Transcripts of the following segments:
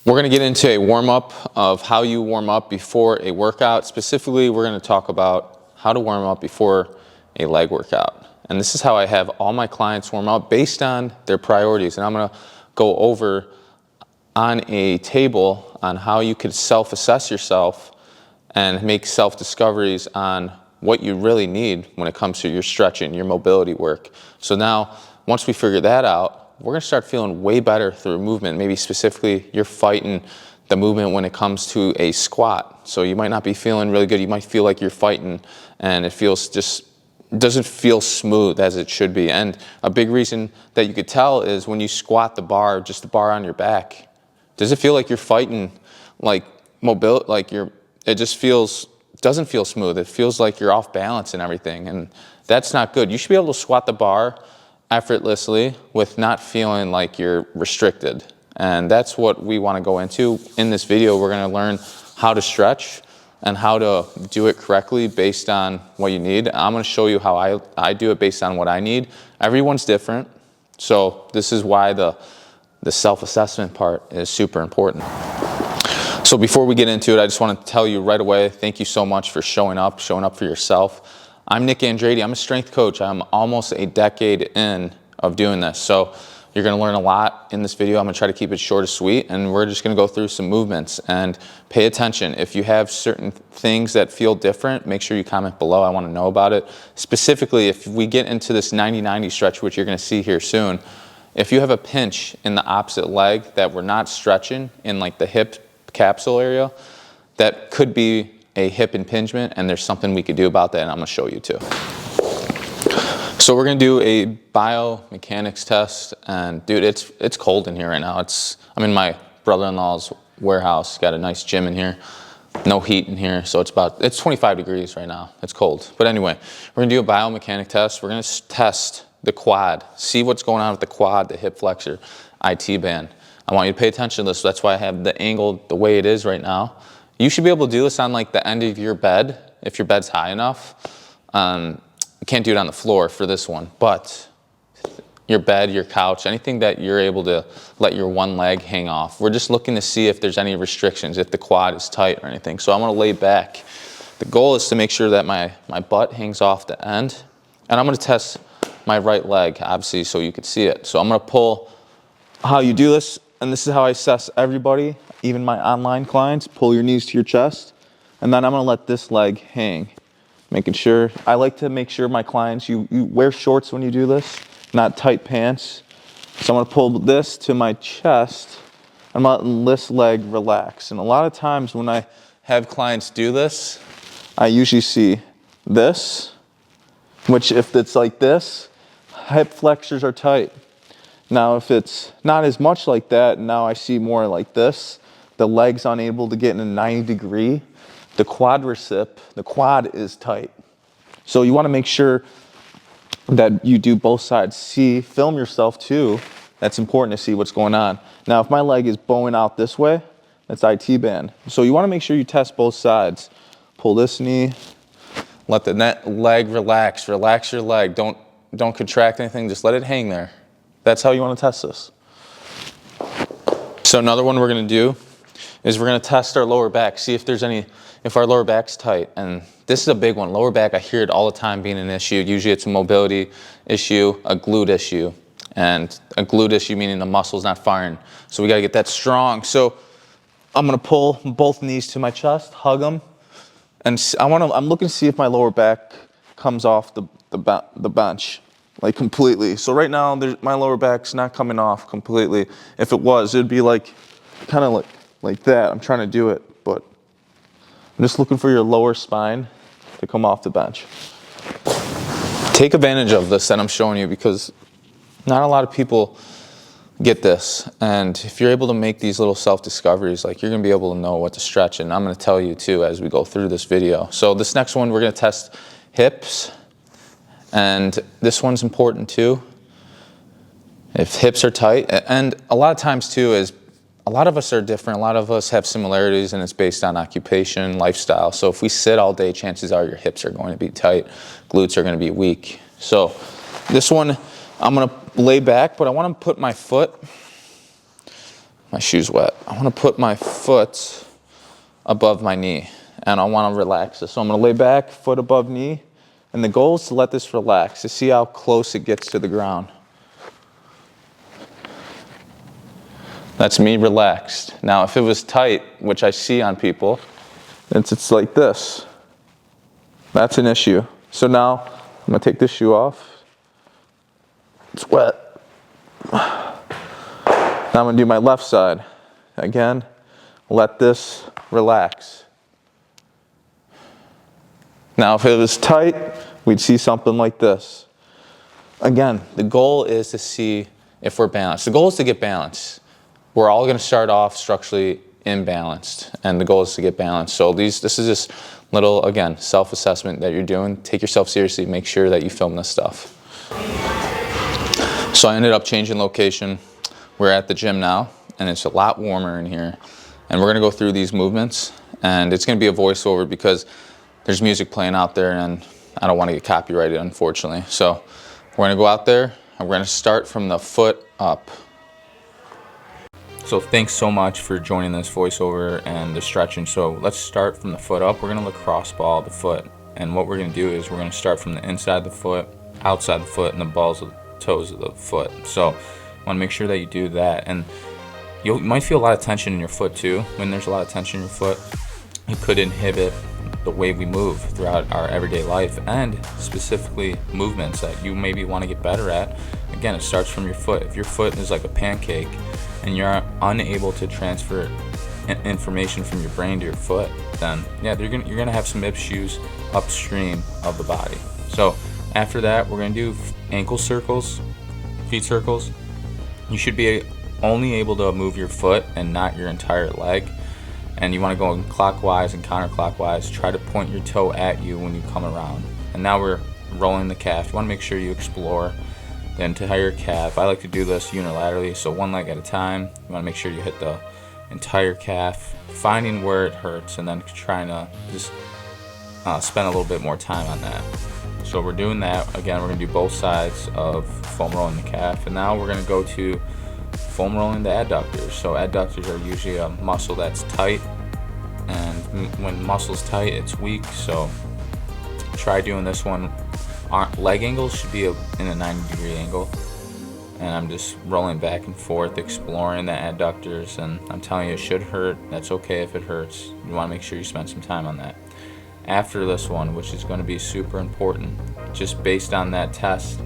We're going to get into a warm-up of how you warm up before a workout. Specifically, we're going to talk about how to warm up before a leg workout. And this is how I have all my clients warm up based on their priorities. And I'm going to go over on a table on how you could self-assess yourself and make self-discoveries on what you really need when it comes to your stretching, your mobility work. So now, once we figure that out, we're gonna start feeling way better through movement. Maybe specifically, you're fighting the movement when it comes to a squat. So you might not be feeling really good. You might feel like you're fighting and it feels doesn't feel smooth as it should be. And a big reason that you could tell is when you squat the bar, just the bar on your back, does it feel like you're fighting like it just doesn't feel smooth. It feels like you're off balance and everything. And that's not good. You should be able to squat the bar effortlessly with not feeling like you're restricted. And that's what we want to go into. In this video, we're going to learn how to stretch and how to do it correctly based on what you need. I'm going to show you how I do it based on what I need. Everyone's different. So this is why the self-assessment part is super important. So before we get into it, I just want to tell you right away, thank you so much for showing up for yourself. I'm Nick Andrade. I'm a strength coach. I'm almost a decade in of doing this. So you're going to learn a lot in this video. I'm going to try to keep it short and sweet, and we're just going to go through some movements and pay attention. If you have certain things that feel different, make sure you comment below. I want to know about it. Specifically, if we get into this 90-90 stretch, which you're going to see here soon, if you have a pinch in the opposite leg that we're not stretching in like the hip capsule area, that could be a hip impingement, and there's something we could do about that, and I'm going to show you too. So we're going to do a biomechanics test, and dude, it's cold in here right now. I'm in my brother-in-law's warehouse. Got a nice gym in here. No heat in here, so it's 25 degrees right now. It's cold. But anyway, we're going to do a biomechanic test. We're going to test the quad, see what's going on with the quad, the hip flexor, IT band. I want you to pay attention to this. So that's why I have the angle the way it is right now. You should be able to do this on like the end of your bed, if your bed's high enough. You can't do it on the floor for this one, but your bed, your couch, anything that you're able to let your one leg hang off. We're just looking to see if there's any restrictions, if the quad is tight or anything. So I'm gonna lay back. The goal is to make sure that my butt hangs off the end, and I'm gonna test my right leg, obviously, so you can see it. So I'm gonna pull how you do this, and this is how I assess everybody, even my online clients. Pull your knees to your chest, and then I'm gonna let this leg hang. Making sure, I like to make sure my clients, you wear shorts when you do this, not tight pants. So I'm gonna pull this to my chest, I'm letting this leg relax. And a lot of times when I have clients do this, I usually see this, which if it's like this, hip flexors are tight. Now, if it's not as much like that, now I see more like this, the leg's unable to get in a 90 degree, the quadricep, the quad is tight. So you wanna make sure that you do both sides. Film yourself too. That's important to see what's going on. Now, if my leg is bowing out this way, that's IT band. So you wanna make sure you test both sides. Pull this knee, let the leg relax your leg. Don't contract anything, just let it hang there. That's how you want to test this. So another one we're going to do is we're going to test our lower back, see if our lower back's tight. And this is a big one. Lower back, I hear it all the time being an issue. Usually it's a mobility issue, a glute issue. And a glute issue meaning the muscle's not firing. So we got to get that strong. So I'm going to pull both knees to my chest, hug them. And I'm looking to see if my lower back comes off the bench. Like completely. So right now, my lower back's not coming off completely. If it was, it'd be like, kind of like that. I'm trying to do it, but I'm just looking for your lower spine to come off the bench. Take advantage of this that I'm showing you, because not a lot of people get this. And if you're able to make these little self-discoveries, like you're gonna be able to know what to stretch. And I'm gonna tell you too as we go through this video. So this next one, we're gonna test hips. And this one's important too. If hips are tight, and a lot of times too is, a lot of us are different. A lot of us have similarities, and it's based on occupation, lifestyle. So if we sit all day, chances are your hips are going to be tight, glutes are going to be weak. So this one, I'm going to lay back, but I want to put my foot My shoe's wet. I want to put my foot above my knee, and I want to relax this. So I'm going to lay back, foot above knee, and the goal is to let this relax, to see how close it gets to the ground. That's me relaxed. Now, if it was tight, which I see on people, it's like this. That's an issue. So now I'm going to take this shoe off. It's wet. Now I'm going to do my left side. Again, let this relax. Now, if it was tight, we'd see something like this. Again, the goal is to see if we're balanced. The goal is to get balanced. We're all going to start off structurally imbalanced, and the goal is to get balanced. So this is just little, again, self-assessment that you're doing. Take yourself seriously. Make sure that you film this stuff. So I ended up changing location. We're at the gym now, and it's a lot warmer in here. And we're going to go through these movements, and it's going to be a voiceover because there's music playing out there, and I don't want to get copyrighted, unfortunately. So we're going to go out there, and we're going to start from the foot up. So thanks so much for joining this voiceover and the stretching. So let's start from the foot up. We're going to lacrosse ball the foot. And what we're going to do is we're going to start from the inside of the foot, outside the foot, and the balls of the toes of the foot. So I want to make sure that you do that. And you might feel a lot of tension in your foot too. When there's a lot of tension in your foot, it could inhibit the way we move throughout our everyday life, and specifically movements that you maybe want to get better at. Again, it starts from your foot. If your foot is like a pancake and you're unable to transfer information from your brain to your foot, then yeah, you're gonna have some issues upstream of the body. So after that, we're gonna do ankle circles, feet circles. You should be only able to move your foot and not your entire leg. And you want to go in clockwise and counterclockwise. Try to point your toe at you when you come around. And now we're rolling the calf. You want to make sure you explore the entire calf. I like to do this unilaterally, so one leg at a time. You want to make sure you hit the entire calf, finding where it hurts, and then trying to just spend a little bit more time on that. So we're doing that. Again, we're going to do both sides of foam rolling the calf. And now we're going to go to foam rolling the adductors. So adductors are usually a muscle that's tight, and when muscle's tight, it's weak. So try doing this one. Leg angles should be in a 90-degree angle, and I'm just rolling back and forth, exploring the adductors, and I'm telling you, it should hurt. That's okay if it hurts. You want to make sure you spend some time on that. After this one, which is going to be super important, just based on that test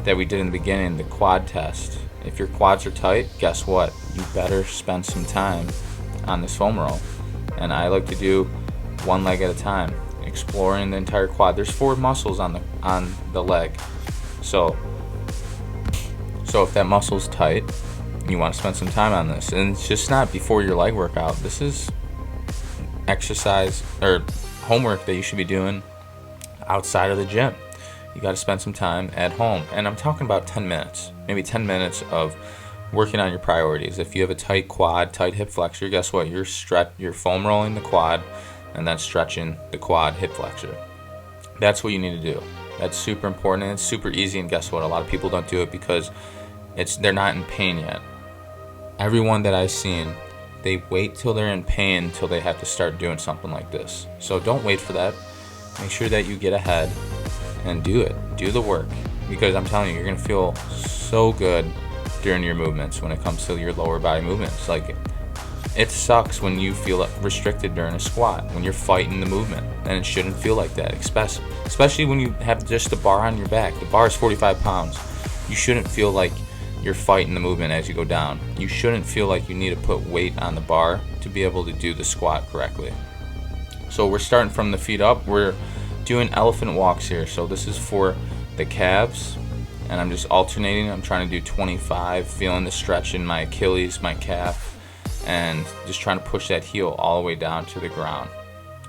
that we did in the beginning, the quad test. If your quads are tight, guess what? You better spend some time on this foam roll. And I like to do one leg at a time, exploring the entire quad. There's 4 muscles on the leg. So if that muscle's tight, you want to spend some time on this. And it's just not before your leg workout. This is exercise or homework that you should be doing outside of the gym. You got to spend some time at home. And I'm talking about 10 minutes, maybe 10 minutes of working on your priorities. If you have a tight quad, tight hip flexor, guess what? You're foam rolling the quad and then stretching the quad hip flexor. That's what you need to do. That's super important, and it's super easy. And guess what? A lot of people don't do it because they're not in pain yet. Everyone that I've seen, they wait till they're in pain till they have to start doing something like this. So don't wait for that. Make sure that you get ahead and do it. Do the work, because I'm telling you, you're gonna feel so good during your movements when it comes to your lower body movements. Like, it sucks when you feel restricted during a squat, when you're fighting the movement, and it shouldn't feel like that, especially when you have just the bar on your back. The bar is 45 pounds. You shouldn't feel like you're fighting the movement as you go down. You shouldn't feel like you need to put weight on the bar to be able to do the squat correctly. So we're starting from the feet up. We're doing elephant walks here. So this is for the calves, and I'm just alternating. I'm trying to do 25, feeling the stretch in my Achilles, my calf, and just trying to push that heel all the way down to the ground.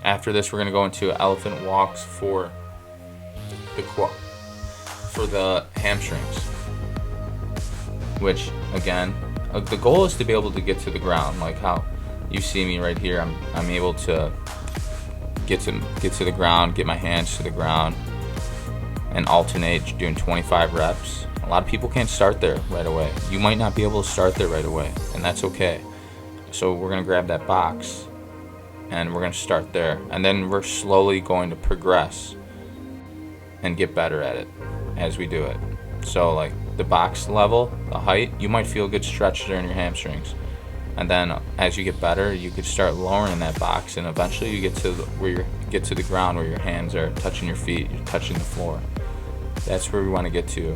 After this, we're going to go into elephant walks for the hamstrings, which again, the goal is to be able to get to the ground, like how you see me right here. I'm able to get to the ground, get my hands to the ground, and alternate doing 25 reps. A lot of people can't start there right away. You might not be able to start there right away, and that's okay. So we're gonna grab that box and we're gonna start there. And then we're slowly going to progress and get better at it as we do it. So like the box level, the height, you might feel a good stretch there in your hamstrings. And then as you get better, you could start lowering that box, and eventually you get to the ground where your hands are touching your feet, you're touching the floor. That's where we want to get to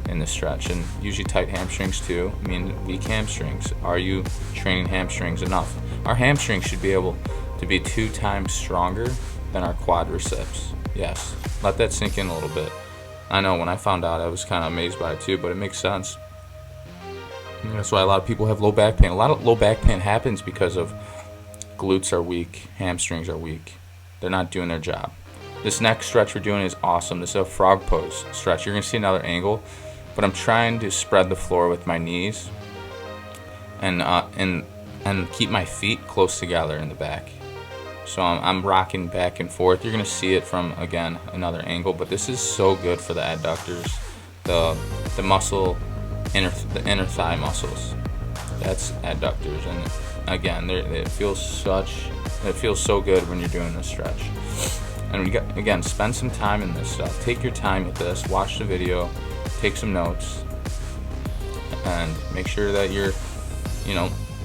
in the stretch. And usually tight hamstrings too mean weak hamstrings. Are you training hamstrings enough? Our hamstrings should be able to be 2 times stronger than our quadriceps. Yes, let that sink in a little bit. I know when I found out, I was kind of amazed by it too, but it makes sense. And that's why a lot of people have low back pain. A lot of low back pain happens because of glutes are weak, hamstrings are weak. They're not doing their job. This next stretch we're doing is awesome. This is a frog pose stretch. You're gonna see another angle, but I'm trying to spread the floor with my knees and keep my feet close together in the back. So I'm rocking back and forth. You're gonna see it from, again, another angle, but this is so good for the adductors, the muscle, the inner thigh muscles. That's adductors, and again, it feels so good when you're doing this stretch. And again, spend some time in this stuff. Take your time with this. Watch the video, take some notes, and make sure that you're,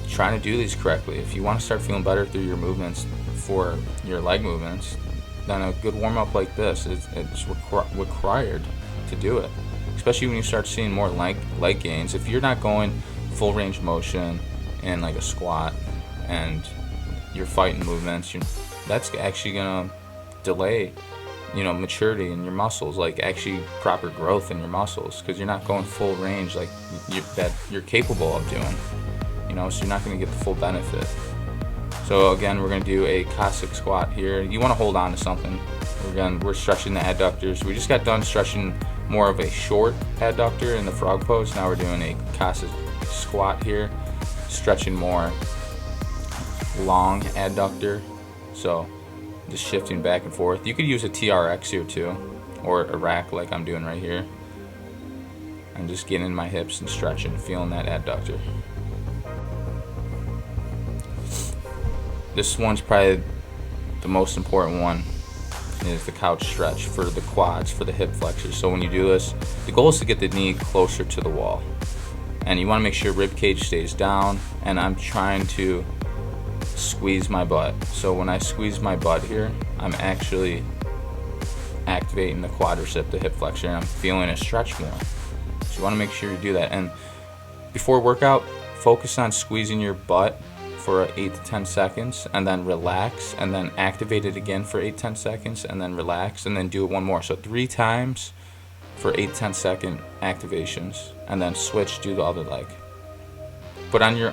trying to do these correctly. If you want to start feeling better through your movements, for your leg movements, then a good warm-up like this it's required to do it, especially when you start seeing more leg gains. If you're not going full range motion in like a squat and you're fighting movements, that's actually gonna delay maturity in your muscles, like actually proper growth in your muscles, because you're not going full range like you're capable of doing, so you're not going to get the full benefit. So again, we're going to do a Cossack squat here. You want to hold on to something. We're stretching the adductors. We just got done stretching more of a short adductor in the frog pose. Now we're doing a Cossack squat here, stretching more long adductor. So just shifting back and forth. You could use a TRX here too, or a rack like I'm doing right here. I'm just getting in my hips and stretching, feeling that adductor. This one's probably the most important one, is the couch stretch for the quads, for the hip flexors. So when you do this, the goal is to get the knee closer to the wall, and you want to make sure rib cage stays down, and I'm trying to squeeze my butt. So when I squeeze my butt here, I'm actually activating the quadricep, the hip flexor, and I'm feeling it stretch more. So you want to make sure you do that. And before workout, focus on squeezing your butt for 8 to 10 seconds, and then relax, and then activate it again for 8-10 seconds, and then relax, and then do it one more. So 3 times for 8-10 second activations, and then switch, do the other leg. But on your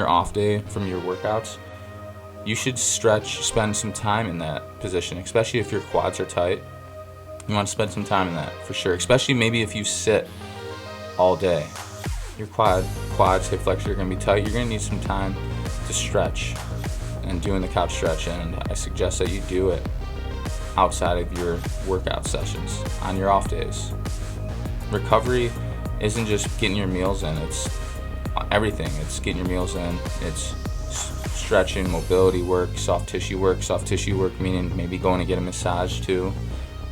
off day from your workouts, you should spend some time in that position, especially if your quads are tight. You want to spend some time in that for sure, especially maybe if you sit all day. Your quads, hip flexor are going to be tight. You're going to need some time to stretch and doing the couch stretch, and I suggest that you do it outside of your workout sessions on your off days. Recovery isn't just getting your meals in, it's everything. It's getting your meals in, it's stretching, mobility work, soft tissue work meaning maybe going to get a massage too,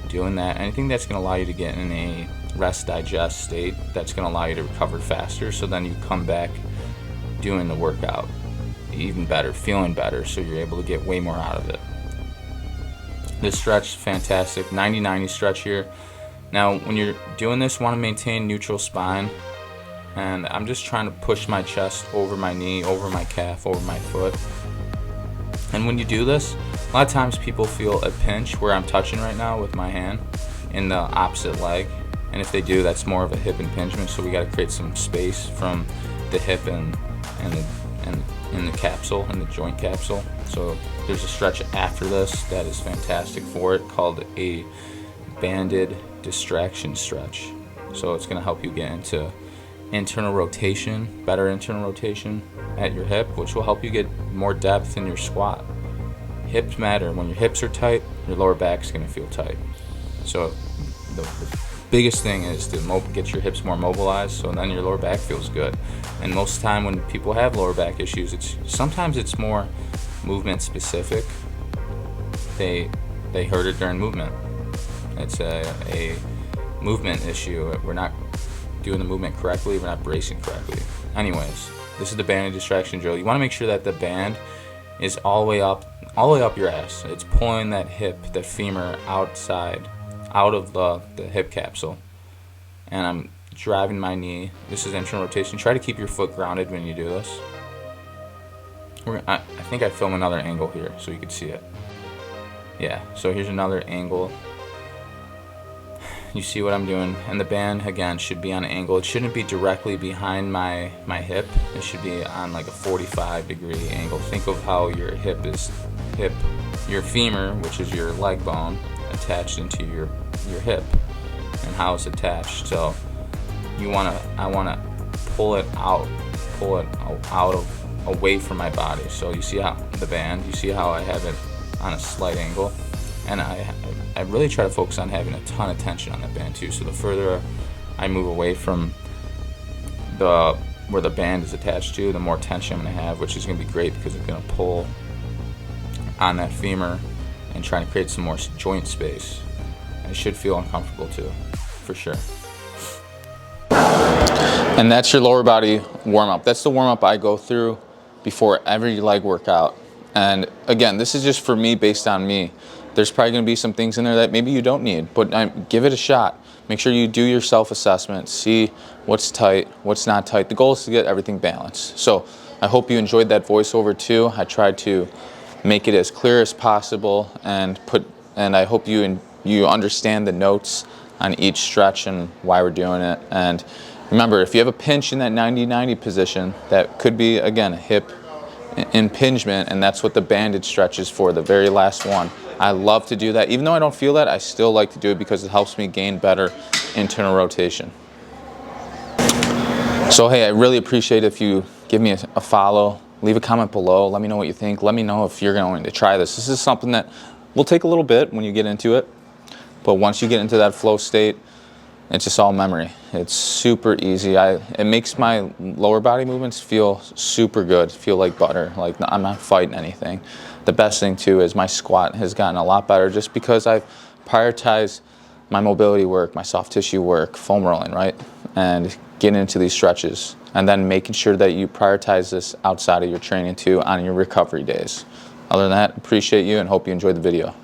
doing that, anything that's going to allow you to get in a rest digest state, that's going to allow you to recover faster, so then you come back doing the workout even better, feeling better, so you're able to get way more out of it. This stretch is fantastic, 90-90 stretch here. Now when you're doing this, you want to maintain neutral spine, and I'm just trying to push my chest over my knee, over my calf, over my foot. And when you do this, a lot of times people feel a pinch where I'm touching right now with my hand in the opposite leg. And if they do, that's more of a hip impingement, so we got to create some space from the hip and the capsule, and the joint capsule. So there's a stretch after this that is fantastic for it, called a banded distraction stretch. So it's going to help you get into internal rotation, better internal rotation at your hip, which will help you get more depth in your squat. Hips matter. When your hips are tight, your lower back's going to feel tight. So biggest thing is to get your hips more mobilized, so then your lower back feels good. And most of the time when people have lower back issues, sometimes it's more movement specific. They hurt it during movement. It's a movement issue. We're not doing the movement correctly. We're not bracing correctly. Anyways, this is the banded distraction drill. You want to make sure that the band is all the way up your ass. It's pulling that hip, that femur outside, out of the hip capsule. And I'm driving my knee. This is internal rotation. Try to keep your foot grounded when you do this. I think I film another angle here so you can see it. Yeah, so here's another angle. You see what I'm doing, and the band again should be on an angle. It shouldn't be directly behind my hip. It should be on like a 45-degree angle. Think of how your your femur, which is your leg bone, attached into your hip, and how it's attached. So I wanna pull it out of away from my body. So you see how the band, you see how I have it on a slight angle, and I really try to focus on having a ton of tension on that band too. So the further I move away from where the band is attached to, the more tension I'm going to have, which is going to be great because it's going to pull on that femur and trying to create some more joint space. And it should feel uncomfortable too, for sure. And that's your lower body warm-up. That's the warm-up I go through before every leg workout. And again, this is just for me, based on me. There's probably going to be some things in there that maybe you don't need, but give it a shot. Make sure you do your self-assessment, see what's tight, what's not tight. The goal is to get everything balanced. So I hope you enjoyed that voiceover too. I tried to make it as clear as possible, and I hope you understand the notes on each stretch and why we're doing it. And remember, if you have a pinch in that 90-90 position, that could be, again, a hip impingement, and that's what the banded stretch is for, the very last one. I love to do that. Even though I don't feel that, I still like to do it because it helps me gain better internal rotation. So hey, I really appreciate if you give me a follow, leave a comment below, let me know what you think, let me know if you're going to try this. This is something that will take a little bit when you get into it, but once you get into that flow state, it's just all memory. It's super easy. It makes my lower body movements feel super good, feel like butter, like I'm not fighting anything. The best thing too is my squat has gotten a lot better just because I've prioritized my mobility work, my soft tissue work, foam rolling, right? And getting into these stretches. And then making sure that you prioritize this outside of your training too on your recovery days. Other than that, appreciate you and hope you enjoyed the video.